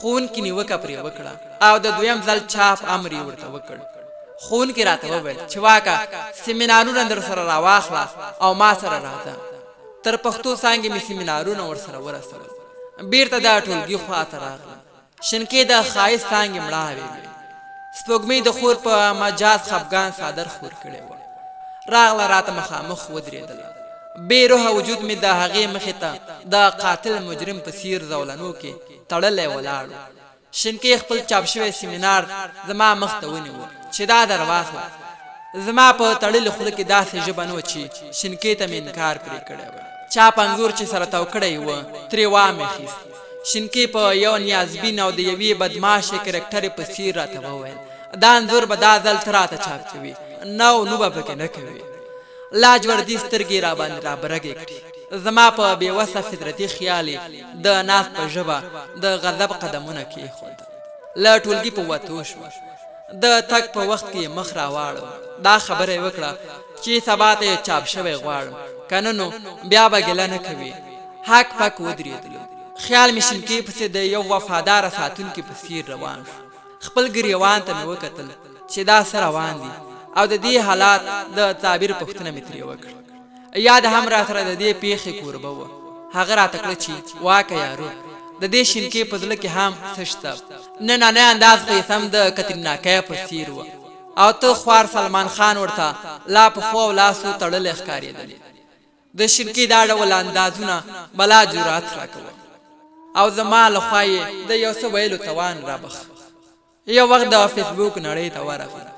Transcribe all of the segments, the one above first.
خون کې نیوکه پرې وکړه او د دویم ځل چاپ امر یې ورته وکړ. خون کې راته وویل چې واکه سیمینارونه در سره راواخله او ما سره راځه. تر پښتو څانګې مې سیمینارونه ورسره ورسول. بیرته دا ټولګي خواته راغله. شنکې د ښایست څانګې مړاوې وې. سپوږمۍ د خور په مجاز خفګان څادر خور کړی و. راغله راته مخامخ ودرېدله. بې روحه وجود مې د هغې مخې ته د قاتل مجرم په څیر زولنو کې تړلی ولاړ و. شنکې خپل چاپ شوی سیمینار زما مخ ته ونیو چې دا در واخله. زما په تړلې خوله کې داسې ژبه نه وه چې شنکې ته مې انکار پرې کړی و. چاپ انځور چې سره تاو کړی و ترې وامېخیست. شنکې په یو نیازبین او د یوې بدماشې کرکټرې په څیر راته وویل دا انځور به دا ځل ته راته چاپ کوي نو به پکې نه کوي. لاجوردي سترګې راباندې رابرګې کړې. زما په بېوسه فطرتي خیال د ناز په ژبه د غضب قدمونه کېښودل. له ټولګي په وتو شوه. د تګ په وخت کې مخ راواړو. دا خبره یې وکړه چې سبا ته چاپ شوی غواړم که نه نو بیا به ګیله نه کوي. حق پک ودرېدلو. خیال مې شنکې پسې د یو وفاداره ساتونکي په څیر روان شو. خپل ګریوان ته مې وکتل چې دا څه روان دي او د دې حالات د تعبیر پوښتنه مې ترې وکړه. یاد هم را سره د دې پیښې کوربه وه. هغه راته کړه چې واکه یارو د دې شنکې په زړه کې هم څه شته. نننی انداز خو یې سم د کتریناکۍ په څیر وه او ته خوار سلمان خان ورته لا په خو او لاسو تړلی ښکارېدلې. د شنکې دا ډول اندازونه بلا جرات راکوه او زما له خوا یې د یو څه ویلو توان رابخ. یو وخت د فیسبوک نړۍ ته ورغله.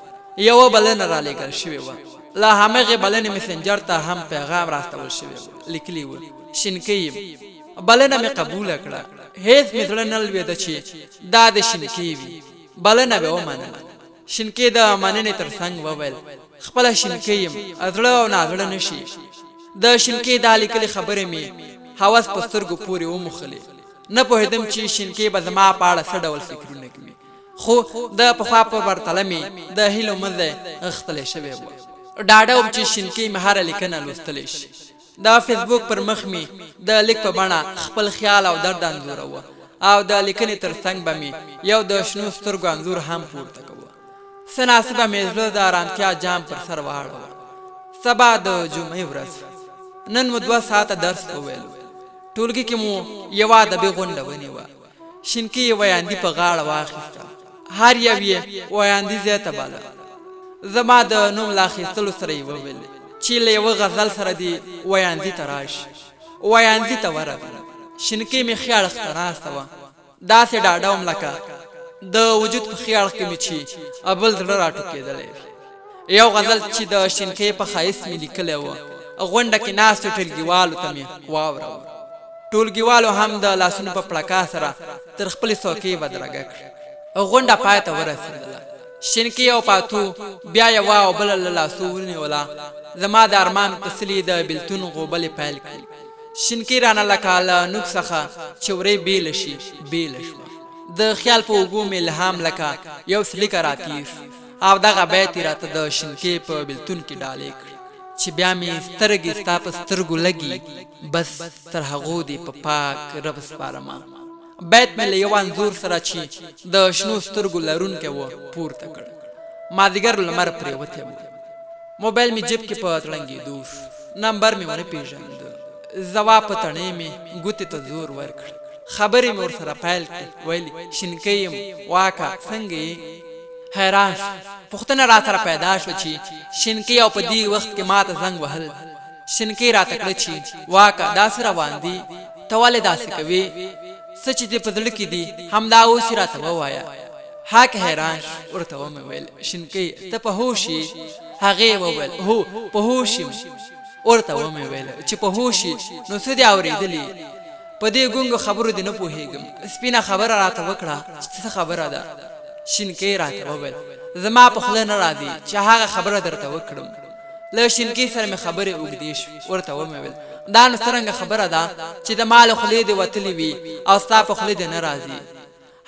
یوه بلنه رالېږل شوې وه. له همغې بلنې مسنجر ته هم پیغام راستول شوی و. لیکلي و شنکې یم بلنه مې قبوله کړه. هېڅ مې زړه نه لوېده چې دا د شنکې وي. بلنه مې ومنله. شنکې د مننې تر څنګ وویل خپله شنکې یم زړه او نازړه نه شي. د شنکې دا لیکلې خبرې مې هوس په سترګو پورې وموښلې. نه پوهېدم چې شنکې به زما په اړه څه ډول فکرونه کوي. خو د پخوا په پرتله مې د هیلو مزی غښتلی شوی و. ډاډه وم چې شنکې مې هره لیکنه لوستلی شي. د فیسبوک پر مخ مې د لیک په بڼه خپل خیال او درد انځوروه او د لیکنې تر څنګ به مې یو د شنو سترګو انځور هم پورته کوه. څه ناڅه مې زړه د ارامتیا جام پر سر واړوه. سبا د جمعې ورځ. نن مو 2 ساعته درس وویلو. ټولګي کې مو یوه ادبي غونډه ونیوه. شنکې یې ویاندي په غاړه واخیسته. هر یو یې ویاندي ځای ته باله. زما د نوم له اخیستلو سره یې وویل چې له یوه غزل سره دې ویاندي ته راشي. ویاندي ته ورغله. شنکې مې خیاړښت ته ناسته وه. داسې ډاډه وم لکه د وجود په خیاړښت کې مې چې بل زړه راټوکېدلی وي. یو غزل چې د شنکې په ښایست مې لیکلی و غونډه کې ناستو ټولګیوالو ته مې واوروه. ټولګیوالو هم د لاسونو په پړکا سره تر خپلې څوکۍ بدرګه کړه. غونډه پای ته ورسېدله. شنکې او پاتو بیا یوه او بله له لاسو ونیوله. زما د ارمان په څلي د بېلتون غوبلې پیل کړې. شنکې رانه لکه له نوک څخه چې ورۍ بېله شي بېله شوه. د خیال په اوږو مې الهام لکه یو سلیکه راتېر شو او دغه بیت یې راته د شنکې په بېلتون کې ډالۍ کړې چې بیا مې سترګې ستا په سترګو لګي بس تر هغو دې په پاک رب سپارمه. بیت مې له یو انځور سره چې د شنو سترګو لرونکی و پورته کړ. مازدیګر لمر پرېوتی و. موبایل مې جیب کې په تړنګېدو شو. نمبر مې ونه پېژانده. ځواب په تڼۍ مې ګوتې ته زور ورکړ. خبرې مې ورسره پیل کړې. ویلې شنکې یم واکه څنګه یې. حیران شو. پوښتنه را سره پیدا شوه چې شنکې او په دې وخت کې ما ته زنګ وهل. شنکې راته کړه چې واکه داسې روان دي ته ولې داسې کوې. څه چې دې په زړه کې دي همدا اوس یې راته ووایه. حق حیران شو. ورته ومې ویل شنکې ته په هوښ یې. هغې وویل هو په هوښ یم. ورته ومې ویل چې په هوښ یې نو څه دې اورېدلي. په دې ګونګو خبرو دې نه پوهېږم. سپینه خبره راته وکړه چې څه خبره ده. شنکې راته وویل زما په خوله نه راځي چې هغه خبره درته وکړم. له شنکې سره مې خبرې اوږدې شوې. ورته ومې ویل دا نو څرنګه خبره ده چې د ما له خولې دې وتلې وي او ستا په خولې دې نه راځي.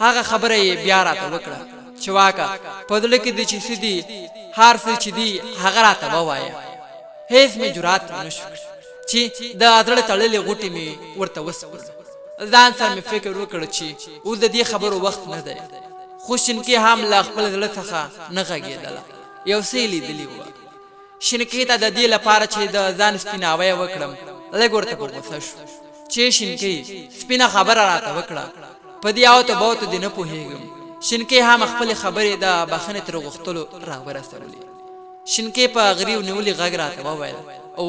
هغه خبره یې بیا راته وکړه چې واکه په زړه کې دې چې څه دي هر څه چې دي هغه راته ووایه. هېڅ مې جرات ونه شو چې د زړه تړلې غوټې مې ورته وسپړل. ځان سره مې فکر وکړ چې اوس د دې خبرو وخت نه دی، خو شینکي هم له خپل زړه څخه نه غږېدله. یو څه یې لیدلي وه. شینکي ته د دې لپاره چې د ځان سپیناوی وکړم لږ ورته په غوسه شو چې شینکي سپینه خبره راته وکړه، په دې اوتو بوتو دې نه پوهېږم. شینکي هم خپلې خبرې د بخښنې تر غوښتلو راورسولې. شینکي په غریو نیولي غږ راته وویل: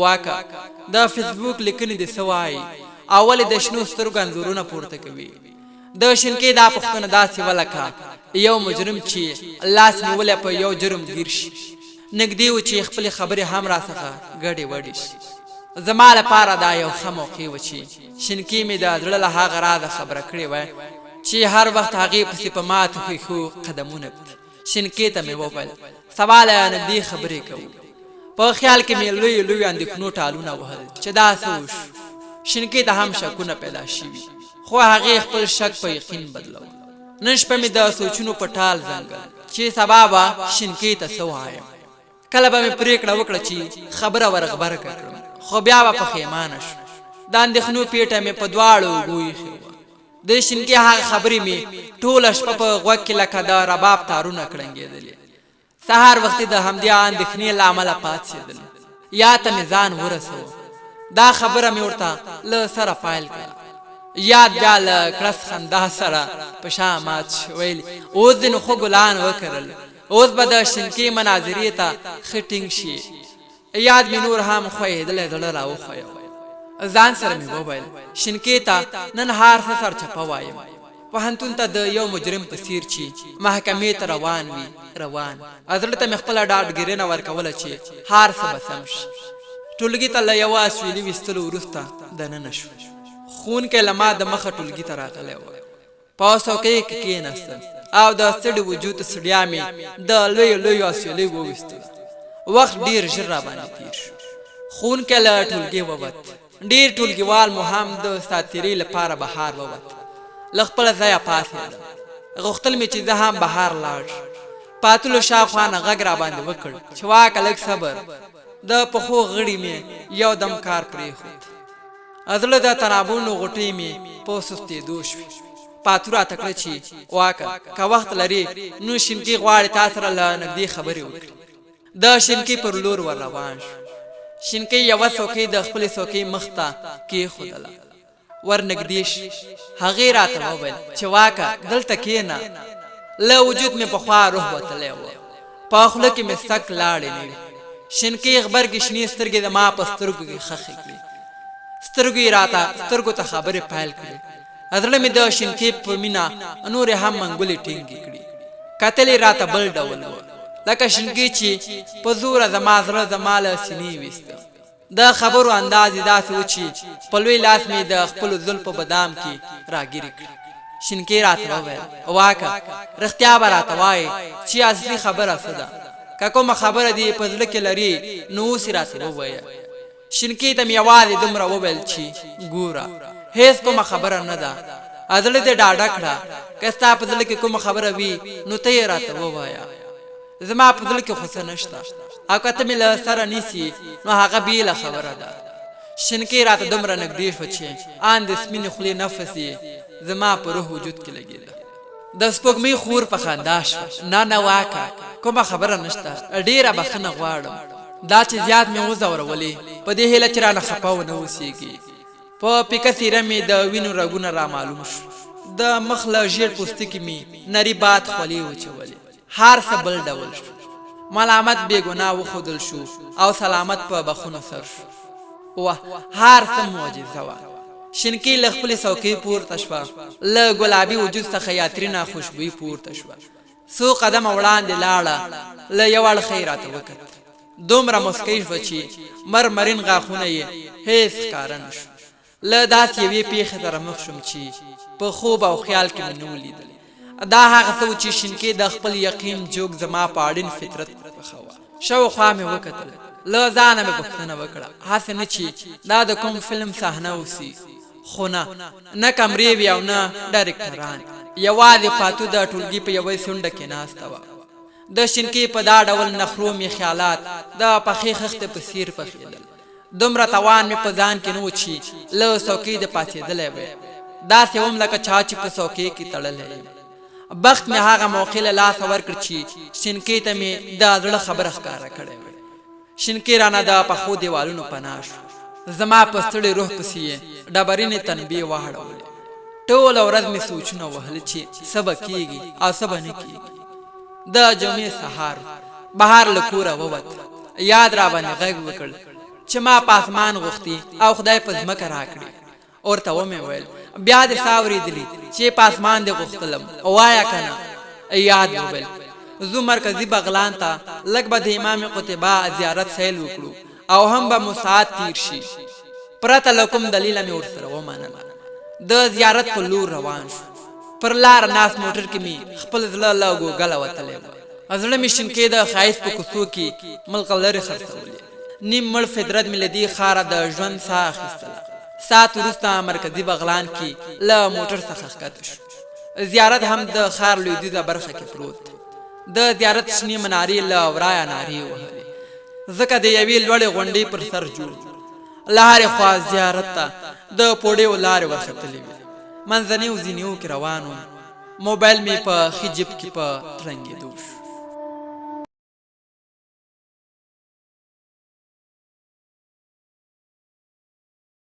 واکه د فیسبوک لیکنې دې څه وایي؟ اول د شنو سترګو انځورونه پورته کوي. د شینکي دا پوښتنه داسې ولکه یو مجرم چې لاس نیولی په یو جرم ګیر شي. نږدې و چې خپلې خبرې هم راڅخه ګډې وډې شي. زما لپاره دا یو ښه موقع و چې شینکي مې د زړه له هغه رازه خبره کړې وای چې هر وخت هغې پسې په ماتو ښیښو قدمونه کړي. شینکي ته مې وویل: سبا له نږدې خبرې کوو. په خیال کې مې لوی اندېښنو ټالونه وهل چې دا څه وشو. شینکي ته هم شکونه پیدا شوي، خو هغې خپل شک په یقین بدلو. نن شپه مې د سوچونو په ټال ځنګل چې سبا به شینکي ته څه وایم. کله به مې پرېکړه وکړه چې خبره ورغبرګه کړم، خو بیا به پښیمانه شم. د اندېښنو پیټه مې په دواړو اوږو ایښې وه. د شینکي هغه خبرې مې ټوله شپه په غوږ کې لکه د رباب تارونه کړنګېدلې. سهار وختي د همدې اندېښنې له امله پاڅېدل. یا ته مې ځان ورسوه. دا خبره مې ورته له سره پایل کړه. یاد بیا له کړس خندا سره په شا مات شو. ویل: اوس دې نو خو ګلان وکرل، اوس به د شینکي مناظرې ته ښه ټینګ شي. یاد مې نور هم خوېدلی زړه راوښویو. ځان سره مې وویل: شینکي ته نن هار څه سرچپه وایم. پوهنتون ته د یو مجرم په څېر چې محکمې ته روان وي روان. زړه ته مې خپله ډاډګیرنه ورکوله چې هار څه به سم شي. ټولګي ته له یوه اسویلي ویستلو وروسته دننه شو. ښوونکی له ما د مخه ټولګي ته راغلی و. په څوکۍ کې کېناستم او د ستړي وجود ستړیا مې د لویو اسویلۍ وویستل. وخت ډېر ژر راباندې تېر شو. ښوونکی له ټولګي ووت. ډېر ټولګیوال مو هم د ساعتېرۍ لپاره بهار ووت. له خپله ځایه پاڅېدم. غوښتل مې چې زه هم بهار لاړ شم. پاتلو شاوخوا نه غږ راباندې وکړ چې واکه لږ صبر. د پښو غړي مې یو دم کار پرېښود. زړه د تنابونو غوټۍ مې په سستېدو شوې. پاتو راته کړه چې واکه که وخت لرې نو شینکي غواړي تا سره له نږدې خبرې وکړي. د شینکي پر لور ور روان شو. شینکي یوه څوکۍ د خپلې څوکۍ مخ ته کېښودله. ور نږدې شي. هغې راته وویل چې واکه دلته کښېنه. له وجود مې پخوا روح وتلی و. په خوله کې مې سک لاړې نه وې. شینکي غبرګې شنې سترګې د ما په سترګو کې خښې کړې. سترګو یې راته سترګو ته خبرې پیل کړې. زړه مې د شینکي په مینه نورې هم منګولې ټینګې کړې. کتل یې راته بل ډول و، لکه شینکي چې په زوره زما زړه زما له سینې ویسته. د خبرو انداز یې داسې و چې په لوی لاس مې د خپلو زلفو په دام کې راګیرې کړې. شینکي راته وویل: واکه رښتیا به راته وایې چې اصلي خبره څه ده؟ که کومه خبره دې په زړه کې لرې نو اوس یې راته ووایه. شینکي ته مې یوازې دومره وویل چې ګوره هېڅ کومه خبره نه ده. زړه دې ډاډه کړه. که ستا په زړه کې کومه خبره وي نو ته یې راته ووایه. زما په زړه کې خو څه نشته، او که ته مې له سره نیسي نو هغه بېله خبره ده. شینکي راته دومره نږدې شوه چې ان د سپینې خولې نفس یې زما په روح وجود کې لګېده. د سپوږمۍ خور په خندا شوه: نه واکه کومه خبره نشته، ډېره بښنه غواړم. دا چې زیات مې وځورولې په دې هیله چې رانه خفه ونه اوسېږي. په پیکه څېره مې د وینو رګونه رامعلوم شو. د مخ له ژیړ پوستکي مې نري باد خولې وچولې. هر څه بل ډول شو. ملامت بې ګناه وښودل شو او سلامت په بخښنو سر شو. واه هر څه معجزه وه. شینکي له خپلې څوکۍ پورته شوه. له ګلابي وجود څخه یاترینه خوشبويي پورته شوه. څو قدمه وړاندې لاړه. له یو اړخه یې راته وکتل. دومره مسکی شوه چې مرمرین غاښونه یې هېڅ ښکاره نه شو. له داسې یوې پېښې سره مخ شوم چې په خوب او خیال کې مې نه و لیدلی. دا هغه څه و چې شینکي د خپل یقین جوګ زما په اړین فطرت پخوه. شاوخوا مې وکتل. له ځانه مې پوښتنه وکړه هسې نه چې دا د کوم فلم صحنه اوسي. خو نه کمرې وې او نه ډایرکټران. یوازې پاتو د ټولګي په یوه څنډه کې ناسته وه. د شینکي په دا ډول نخرو مې خیالات د پخې خښتې په څېر پخېدل. دومره توان مې په ځان کې نه و چې له څوکۍ د پاڅېدلی وی. دا سوم لکه چا چې په څوکۍ کې تړلی بخت مې هغه موقع له لاسه ورکړ چې شینکۍ ته مې دا زړه خبره ښکاره کړې وه. شینکۍ رانه د پخو دیوالونو پناه شو. زما په ستړي روح پسې یې ډبرینې تنبیې واړولې. ټوله ورځ مې سوچونه وهل چې څه به کېږي او څه به نه کېږي. د جمعې سهار بهار له کوره ووت. یاد را باندې غږ وکړ چې ما په اسمان غوښتي او خدای په ځمکه راکړي. ورته ومې ویل بیا دې سا اورېدلي چې په اسمان دې غوښتلم وایه که نه. یاد وویل ځو مرکزي بغلان ته لږ به د امام قتبه زیارت سیل وکړو او هم به مو ساعت تیر شي. پرته له کوم دلیله مې ورسره ومنله. د زیارت په لور روان شو. پر لار ناست موټر کې مې خپل زړه له ګوګله وتلی و. زړه مې شینکۍ د ښایست په کوڅو کې ملغلرې خرڅولې. نیم مړ فطرت مې له دې ښاره د ژوند ساه اخیستله. ساعت وروسته مرکزي بغلان کې له موټر څخه ښکته شو. زیارت هم د ښار لویدیځه برخه کې پروت. د زیارت شنې منارې له ورایه نارې وهلې ځکه د یوې لوړې غونډۍ پر سر جوړ. له هرې خوا زیارت ته د پوډیو لارې ورختلې وې. منځنیو زینیو کې روان وم. موبایل مې په ښي جیب کې په ترنګېدو شو.